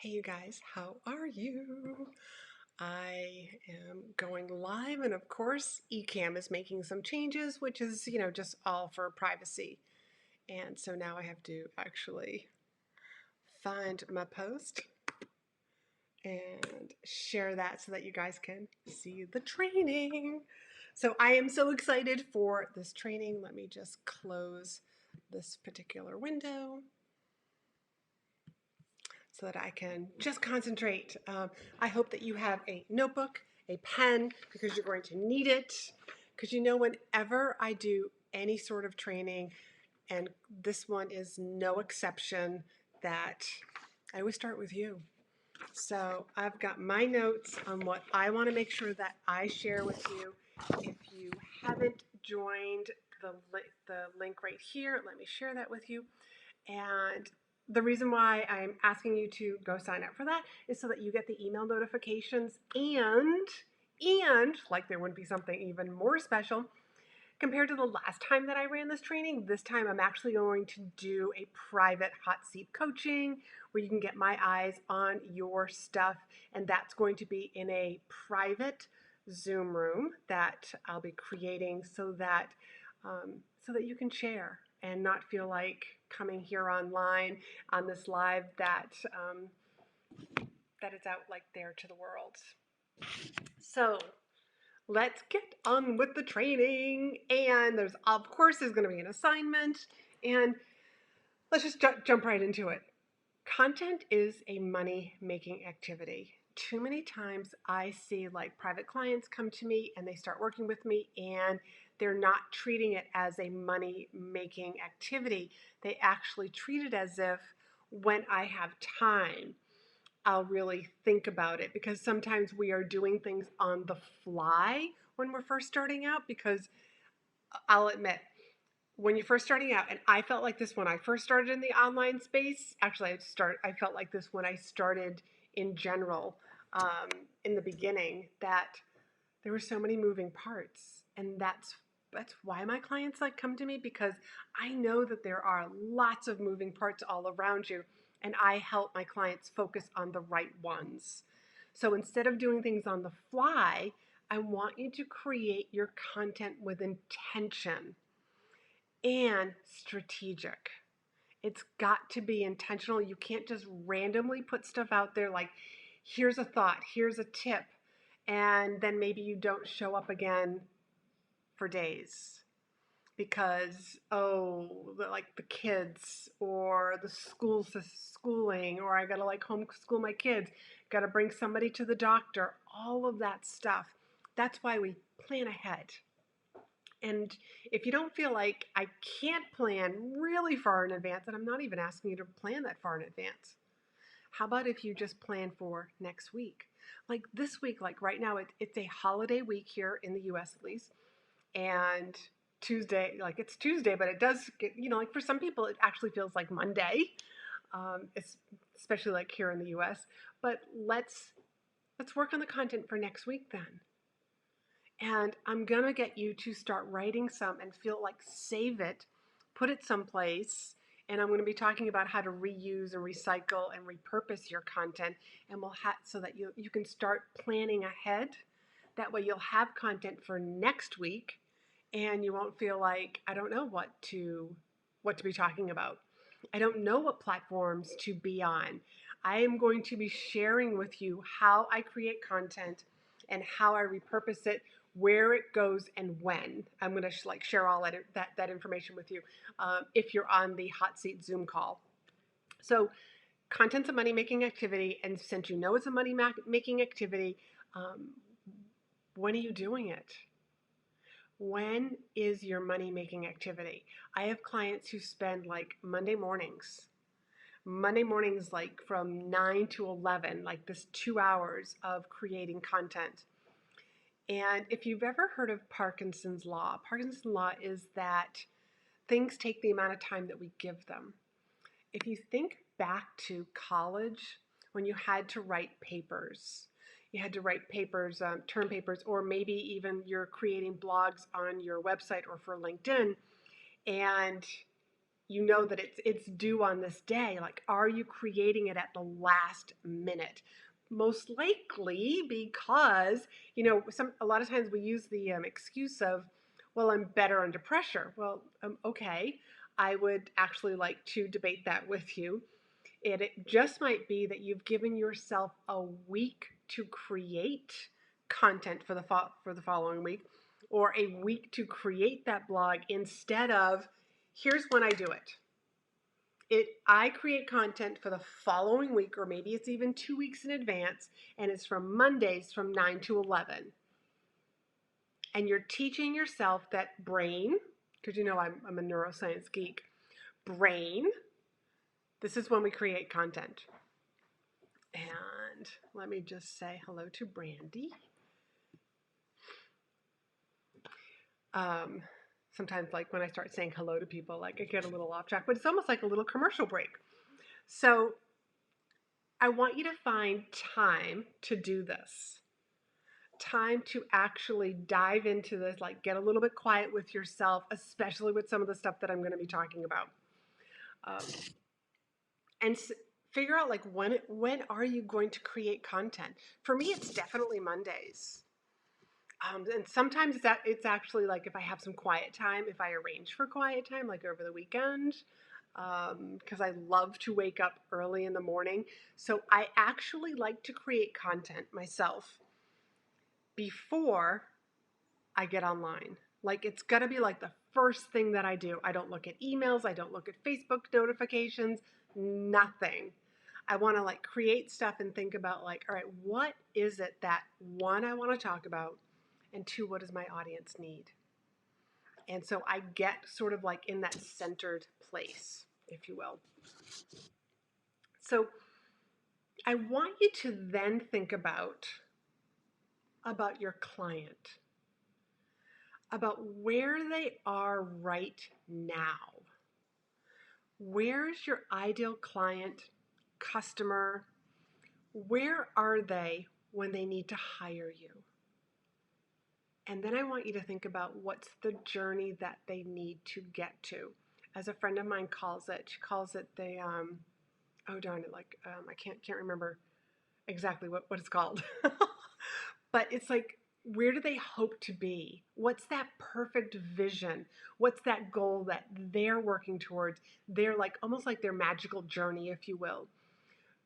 Hey you guys, how are you? I am going live, and of course Ecamm is making some changes, which is, just all for privacy. And so now I have to actually find my post and share that so that you guys can see the training. So I am so excited for this training. Let me just close this particular window so that I can just concentrate. I hope that you have a notebook, a pen, because you're going to need it. Because whenever I do any sort of training, and this one is no exception, that I always start with you. So I've got my notes on what I want to make sure that I share with you. If you haven't joined the link right here, let me share that with you. And the reason why I'm asking you to go sign up for that is so that you get the email notifications and like there wouldn't be something even more special compared to the last time that I ran this training. This time I'm actually going to do a private hot seat coaching where you can get my eyes on your stuff, and that's going to be in a private Zoom room that I'll be creating so that you can share and not feel like coming here online on this live that it's out like there to the world. So let's get on with the training. And of course, there's going to be an assignment. And let's just jump right into it. Content is a money-making activity. Too many times I see like private clients come to me and they start working with me and they're not treating it as a money-making activity. They actually treat it as if when I have time, I'll really think about it, because sometimes we are doing things on the fly when we're first starting out. Because I'll admit, when you're first starting out, and I felt like this when I first started in the online space. Actually, I felt like this when I started in general, um, in the beginning, that there were so many moving parts, and that's why my clients like come to me, because I know that there are lots of moving parts all around you, and I help my clients focus on the right ones. So instead of doing things on the fly, I want you to create your content with intention and strategic. It's got to be intentional. You can't just randomly put stuff out there like, here's a thought, here's a tip, and then maybe you don't show up again for days because, like the kids or the schooling, or I gotta like homeschool my kids, gotta bring somebody to the doctor, all of that stuff. That's why we plan ahead. And if you don't feel like I can't plan really far in advance, and I'm not even asking you to plan that far in advance, how about if you just plan for next week? Like this week, like right now, it's a holiday week here in the US at least. And Tuesday, like it's Tuesday, but it does get, like for some people, it actually feels like Monday, it's, especially like here in the US. But let's work on the content for next week then. And I'm going to get you to start writing some and feel like save it, put it someplace. And I'm going to be talking about how to reuse and recycle and repurpose your content. And we'll have so that you can start planning ahead. That way you'll have content for next week and you won't feel like, I don't know what to be talking about. I don't know what platforms to be on. I am going to be sharing with you how I create content and how I repurpose it, where it goes, and when. I'm going to share all that information with you if you're on the hot seat Zoom call. So content's a money-making activity, and since you know it's a money-making activity, when are you doing it? When is your money-making activity? I have clients who spend like Monday mornings, like from 9 to 11, like this 2 hours of creating content. And if you've ever heard of Parkinson's law is that things take the amount of time that we give them. If you think back to college, when you had to write papers, term papers, or maybe even you're creating blogs on your website or for LinkedIn, and you know that it's due on this day. Like, are you creating it at the last minute? Most likely because, a lot of times we use the excuse of, well, I'm better under pressure. Well, okay. I would actually like to debate that with you. It just might be that you've given yourself a week to create content for the following week, or a week to create that blog, instead of, here's when I do it. I create content for the following week, or maybe it's even 2 weeks in advance, and it's from Mondays from 9 to 11. And you're teaching yourself that brain, because I'm a neuroscience geek, brain, this is when we create content. And let me just say hello to Brandy. Sometimes, like, when I start saying hello to people, like, I get a little off track, but it's almost like a little commercial break. So I want you to find time to do this. Time to actually dive into this, like, get a little bit quiet with yourself, especially with some of the stuff that I'm going to be talking about. And figure out, like, when are you going to create content? For me, it's definitely Mondays. And sometimes it's actually like if I have some quiet time, if I arrange for quiet time, like over the weekend, because I love to wake up early in the morning. So I actually like to create content myself before I get online. Like, it's got to be like the first thing that I do. I don't look at emails. I don't look at Facebook notifications, nothing. I want to, like, create stuff and think about, like, all right, what is it that, one, I want to talk about, and two, what does my audience need? And so I get sort of like in that centered place, if you will. So I want you to then think about your client, about where they are right now. Where's your ideal client, customer? Where are they when they need to hire you? And then I want you to think about what's the journey that they need to get to. As a friend of mine calls it, she calls it the, oh darn it, like, I can't remember exactly what it's called. But it's like, where do they hope to be? What's that perfect vision? What's that goal that they're working towards? They're like, almost like their magical journey, if you will.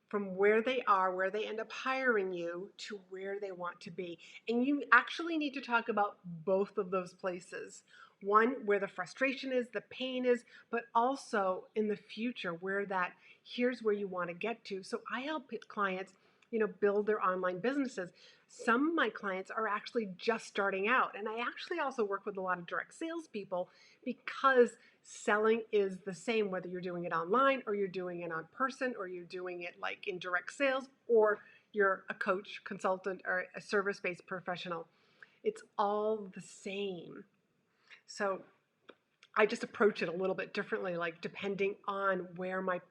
From where they are, where they end up hiring you, to where they want to be. And you actually need to talk about both of those places. One, where the frustration is, the pain is, but also in the future, where that, here's where you want to get to. So I help clients, build their online businesses. Some of my clients are actually just starting out. And I actually also work with a lot of direct salespeople, because selling is the same whether you're doing it online, or you're doing it on person, or you're doing it like in direct sales, or you're a coach, consultant, or a service-based professional. It's all the same. So I just approach it a little bit differently, like depending on where my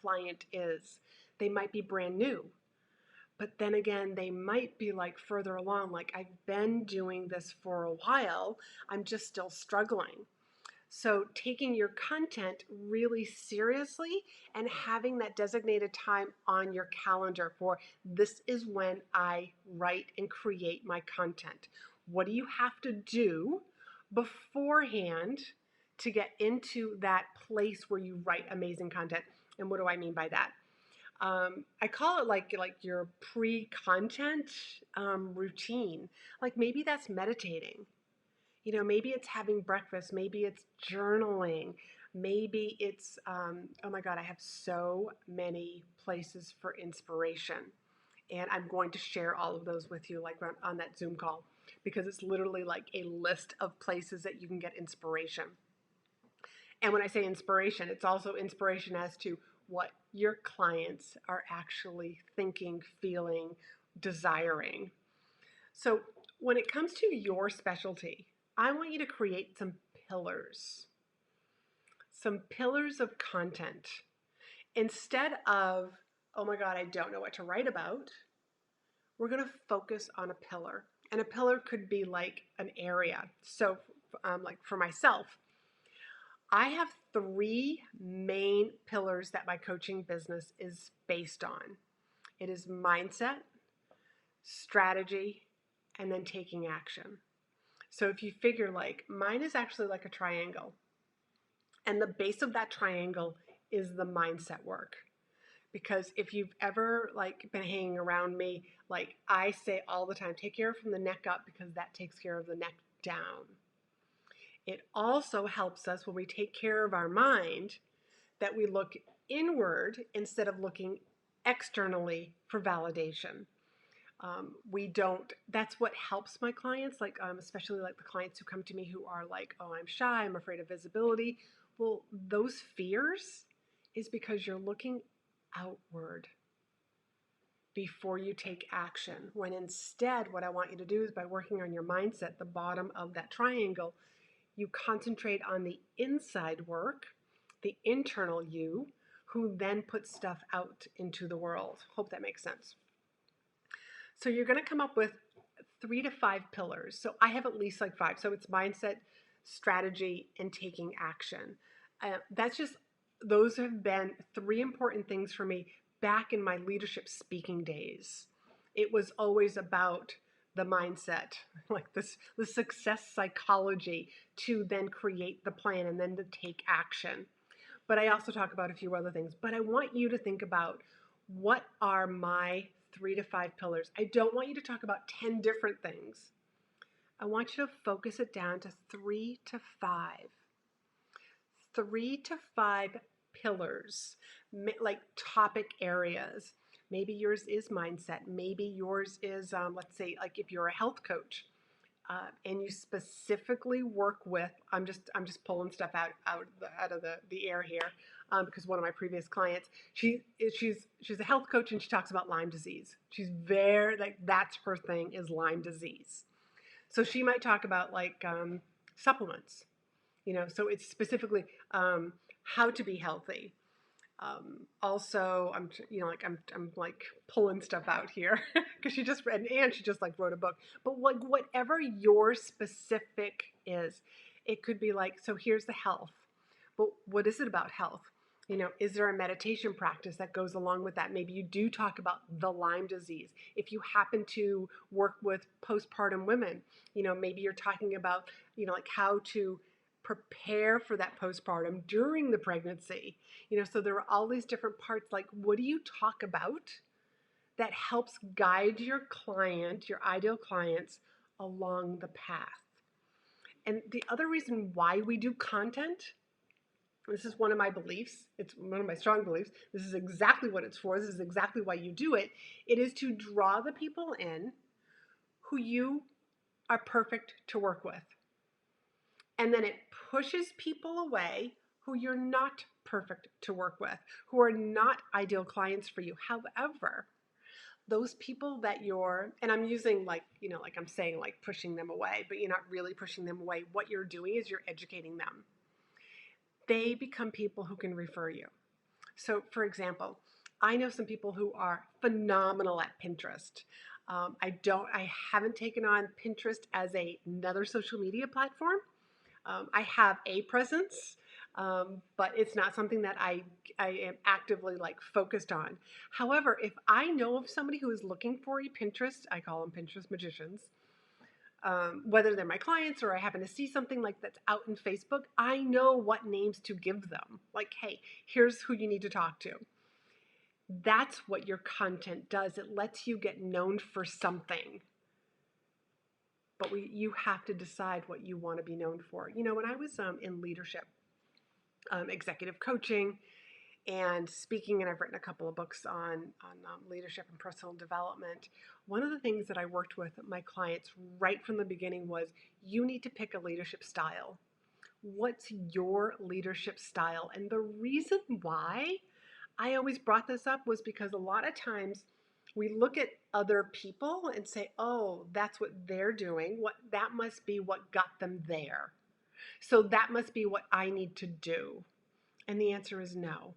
client is. They might be brand new, but then again, they might be like further along, like, I've been doing this for a while, I'm just still struggling. So taking your content really seriously and having that designated time on your calendar for, this is when I write and create my content. What do you have to do beforehand to get into that place where you write amazing content? And what do I mean by that? I call it like your pre-content routine. Like, maybe that's meditating. Maybe it's having breakfast, maybe it's journaling, maybe it's, oh my God, I have so many places for inspiration. And I'm going to share all of those with you, like, on that Zoom call, because it's literally like a list of places that you can get inspiration. And when I say inspiration, it's also inspiration as to what your clients are actually thinking, feeling, desiring. So when it comes to your specialty, I want you to create some pillars of content. Instead of, oh my God, I don't know what to write about, we're going to focus on a pillar. And a pillar could be like an area. So like for myself, I have three main pillars that my coaching business is based on. It is mindset, strategy, and then taking action. So if you figure, like, mine is actually like a triangle, and the base of that triangle is the mindset work. Because if you've ever like been hanging around me, like I say all the time, take care from the neck up, because that takes care of the neck down. It also helps us when we take care of our mind that we look inward instead of looking externally for validation. We don't, that's what helps my clients, like especially like the clients who come to me who are like, oh, I'm shy, I'm afraid of visibility. Well, those fears is because you're looking outward before you take action. When instead, what I want you to do is, by working on your mindset, the bottom of that triangle, you concentrate on the inside work, the internal you, who then puts stuff out into the world. Hope that makes sense. So you're going to come up with 3 to 5 pillars. So I have at least like 5. So it's mindset, strategy, and taking action. That's just, those have been 3 important things for me back in my leadership speaking days. It was always about the mindset, like this, the success psychology to then create the plan and then to take action. But I also talk about a few other things. But I want you to think about, what are my 3 to 5 pillars? I don't want you to talk about 10 different things. I want you to focus it down to 3 to 5. 3 to 5 pillars, like topic areas. Maybe yours is mindset. Maybe yours is, let's say, like if you're a health coach, and you specifically work with, I'm just pulling stuff out of the air here, because one of my previous clients, she's a health coach, and she talks about Lyme disease. She's very, like, that's her thing, is Lyme disease. So she might talk about like supplements, so it's specifically how to be healthy. Also, I'm like pulling stuff out here because she just read, and she just like wrote a book. But like whatever your specific is, it could be like, so here's the health. But what is it about health? Is there a meditation practice that goes along with that? Maybe you do talk about the Lyme disease. If you happen to work with postpartum women, maybe you're talking about, like how to prepare for that postpartum during the pregnancy. So there are all these different parts. Like, what do you talk about that helps guide your client, your ideal clients, along the path? And the other reason why we do content, this is one of my beliefs, it's one of my strong beliefs, this is exactly what it's for, this is exactly why you do it. It is to draw the people in who you are perfect to work with. And then it pushes people away who you're not perfect to work with, who are not ideal clients for you. However, those people that you're, and I'm using like, like I'm saying like pushing them away, but you're not really pushing them away. What you're doing is you're educating them. They become people who can refer you. So for example, I know some people who are phenomenal at Pinterest. I haven't taken on Pinterest as another social media platform. I have a presence, but it's not something that I am actively like focused on. However, if I know of somebody who is looking for a Pinterest, I call them Pinterest magicians, whether they're my clients or I happen to see something like that's out in Facebook, I know what names to give them. Like, hey, here's who you need to talk to. That's what your content does. It lets you get known for something. But you have to decide what you want to be known for. When I was in leadership, executive coaching, and speaking, and I've written a couple of books on leadership and personal development, one of the things that I worked with my clients right from the beginning was, you need to pick a leadership style. What's your leadership style? And the reason why I always brought this up was because a lot of times we look at other people and say, oh, that's what they're doing. That must be what got them there. So that must be what I need to do. And the answer is no.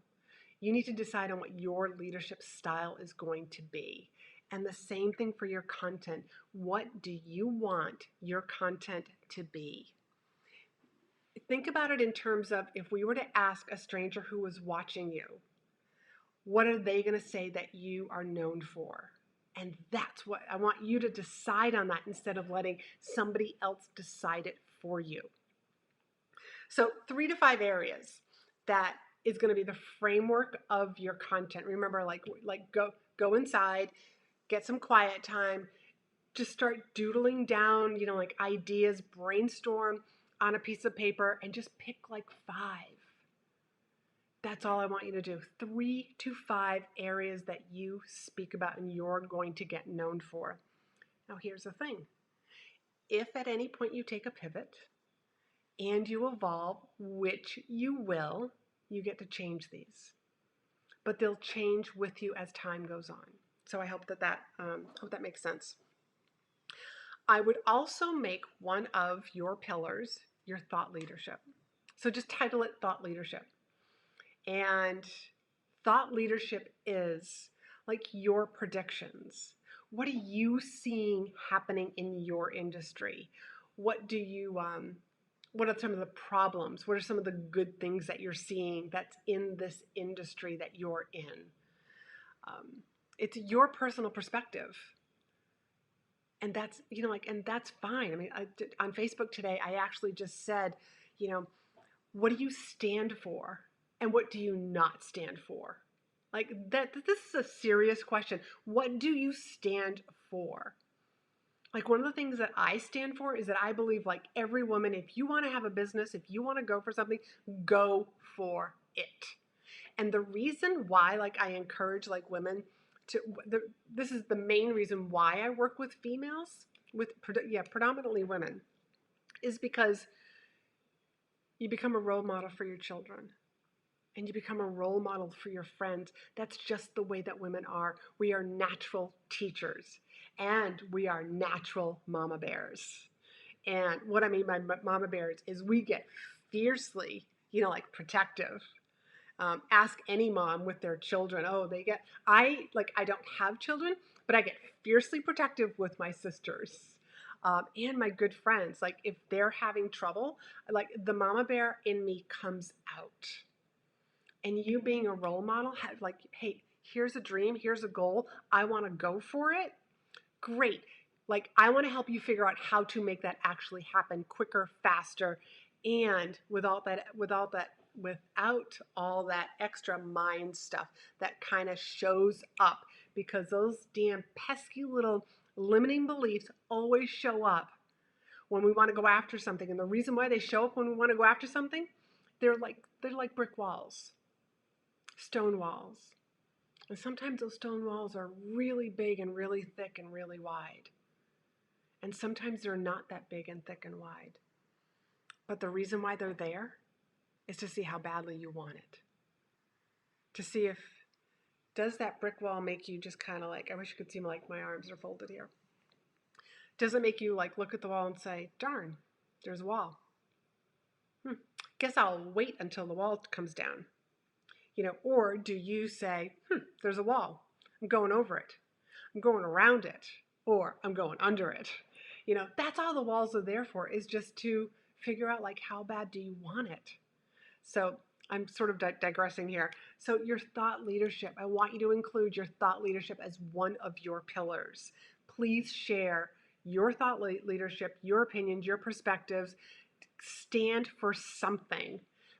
You need to decide on what your leadership style is going to be. And the same thing for your content. What do you want your content to be? Think about it in terms of if we were to ask a stranger who was watching you, what are they going to say that you are known for? And that's what I want you to decide on that instead of letting somebody else decide it for you. So 3 to 5 areas that is going to be the framework of your content. Remember, like go inside, get some quiet time, just start doodling down, like ideas, brainstorm on a piece of paper, and just pick like 5. That's all I want you to do. 3 to 5 areas that you speak about and you're going to get known for. Now, here's the thing. If at any point you take a pivot and you evolve, which you will, you get to change these. But they'll change with you as time goes on. So I hope that makes sense. I would also make one of your pillars your thought leadership. So just title it Thought Leadership. And thought leadership is like your predictions. What are you seeing happening in your industry? What are some of the problems? What are some of the good things that you're seeing that's in this industry that you're in? It's your personal perspective. And that's, and that's fine. I mean, on Facebook today, I actually just said, what do you stand for? And what do you not stand for? Like that, this is a serious question. What do you stand for? Like one of the things that I stand for is that I believe like every woman, if you want to have a business, if you want to go for something, go for it. And the reason why, like I encourage like women to, this is the main reason why I work with females, predominantly women, is because you become a role model for your children. And you become a role model for your friends. That's just the way that women are. We are natural teachers and we are natural mama bears. And what I mean by mama bears is we get fiercely, like protective. Ask any mom with their children. I don't have children, but I get fiercely protective with my sisters. And my good friends. Like if they're having trouble, like the mama bear in me comes out. And you being a role model, like, hey, here's a dream, here's a goal, I want to go for it. Great. Like, I want to help you figure out how to make that actually happen quicker, faster, and without all that extra mind stuff that kind of shows up, because those damn pesky little limiting beliefs always show up when we want to go after something. And the reason why they show up when we want to go after something, they're like brick walls. Stone walls. And sometimes those stone walls are really big and really thick and really wide. And sometimes they're not that big and thick and wide. But the reason why they're there is to see how badly you want it. To see if, does that brick wall make you just kind of like, I wish you could see like my arms are folded here. Does it make you like look at the wall and say, darn, there's a wall. Guess I'll wait until the wall comes down. Or do you say, there's a wall. I'm going over it. I'm going around it. Or I'm going under it. That's all the walls are there for, is just to figure out like how bad do you want it. So I'm sort of digressing here. So your thought leadership, I want you to include your thought leadership as one of your pillars. Please share your thought leadership, your opinions, your perspectives. Stand for something,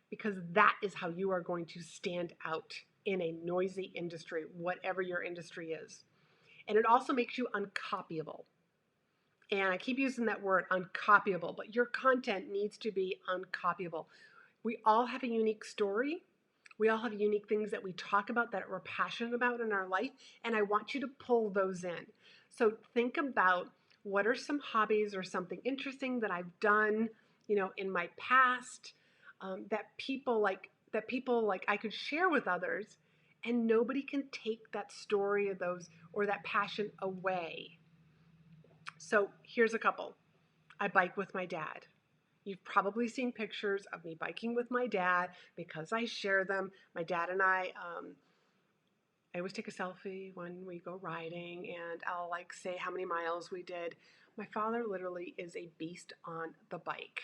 because that is how you are going to stand out in a noisy industry, whatever your industry is. And it also makes you uncopyable. And I keep using that word, uncopyable, but your content needs to be uncopyable. We all have a unique story. We all have unique things that we talk about that we're passionate about in our life, and I want you to pull those in. So think about what are some hobbies or something interesting that I've done, in my past, that people like I could share with others, and nobody can take that story of those or that passion away. So here's a couple. I bike with my dad. You've probably seen pictures of me biking with my dad because I share them. My dad and I always take a selfie when we go riding, and I'll like say how many miles we did. My father literally is a beast on the bike.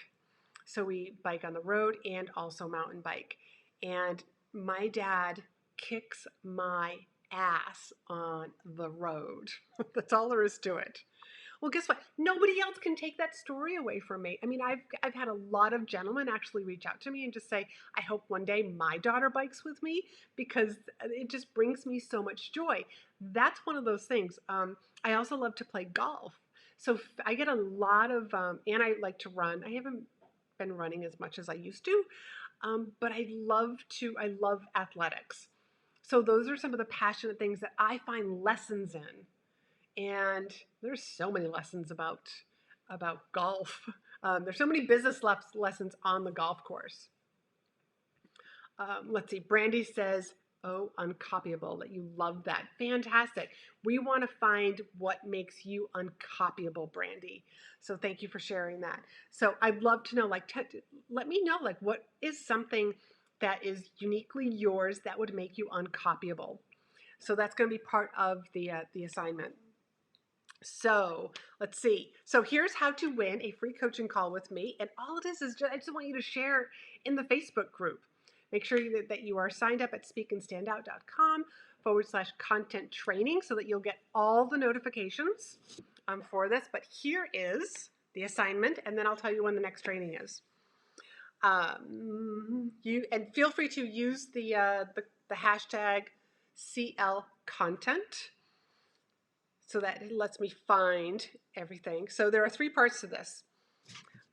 So we bike on the road and also mountain bike. And my dad kicks my ass on the road. That's all there is to it. Well, guess what? Nobody else can take that story away from me. I mean, I've had a lot of gentlemen actually reach out to me and just say, I hope one day my daughter bikes with me because it just brings me so much joy. That's one of those things. I also love to play golf. So I get a lot of, and I like to run. I haven't been running as much as I used to, but I love athletics. So those are some of the passionate things that I find lessons in. And there's so many lessons about golf. There's so many business lessons on the golf course. Let's see. Brandy says, "Oh, uncopyable." That you love that. Fantastic. We want to find what makes you uncopyable, Brandy. So thank you for sharing that. So I'd love to know, like, let me know, like, what is something that is uniquely yours that would make you uncopyable. So that's going to be part of the assignment. So let's see. So here's how to win a free coaching call with me. And all it is just, I just want you to share in the Facebook group. Make sure that you are signed up at speakandstandout.com/content training so that you'll get all the notifications for this. But here is the assignment, and then I'll tell you when the next training is. And feel free to use the hashtag CL content, so that it lets me find everything. So there are 3 parts to this.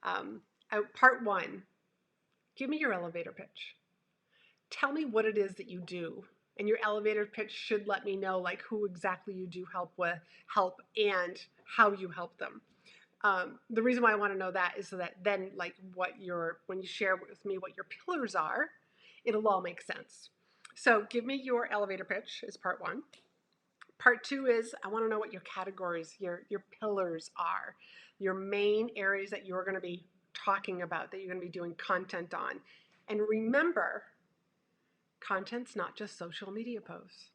Part 1, give me your elevator pitch. Tell me what it is that you do. And your elevator pitch should let me know like who exactly you do help and how you help them. The reason why I want to know that is so that then like when you share with me what your pillars are, it'll all make sense. So give me your elevator pitch is part 1. Part 2 is I want to know what your categories, your pillars are, your main areas that you're going to be talking about, that you're going to be doing content on. And remember, content's not just social media posts.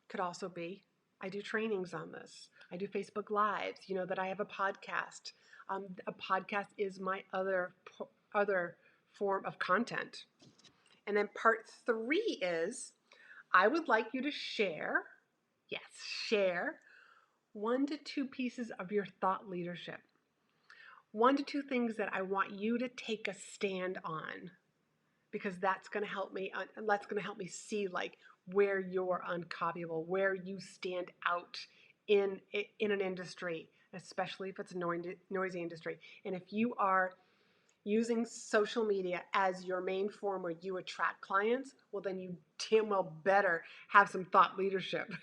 Could also be, I do trainings on this. I do Facebook Lives. You know that I have a podcast. A podcast is my other form of content. And then part 3 is I would like you to share 1 to 2 pieces of your thought leadership. 1 to 2 things that I want you to take a stand on, because that's going to help me. That's going to help me see like where you're uncopyable, where you stand out in an industry, especially if it's a noisy industry. And if you are using social media as your main form where you attract clients, well, then you damn well better have some thought leadership.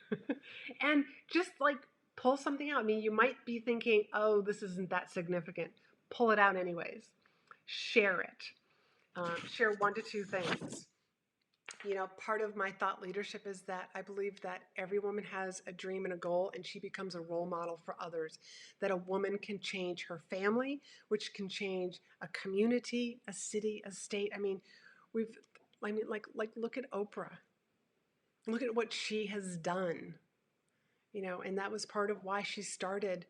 And just like pull something out. I mean, you might be thinking, oh, this isn't that significant. Pull it out anyways. Share it. Share 1 to 2 things. You know, part of my thought leadership is that I believe that every woman has a dream and a goal, and she becomes a role model for others. That a woman can change her family, which can change a community, a city, a state. I mean, look at Oprah. Look at what she has done. You know, and that was part of why she started,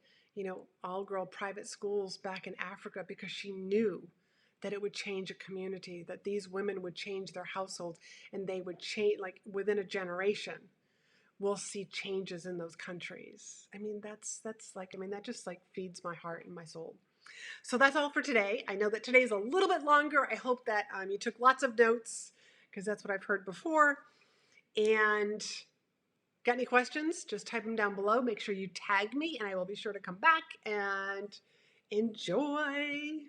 all-girl private schools back in Africa, because she knew that it would change a community, that these women would change their households, and they would change, like within a generation, we'll see changes in those countries. I mean, that just like feeds my heart and my soul. So that's all for today. I know that today is a little bit longer. I hope that you took lots of notes, because that's what I've heard before. And got any questions? Just type them down below. Make sure you tag me, and I will be sure to come back and enjoy.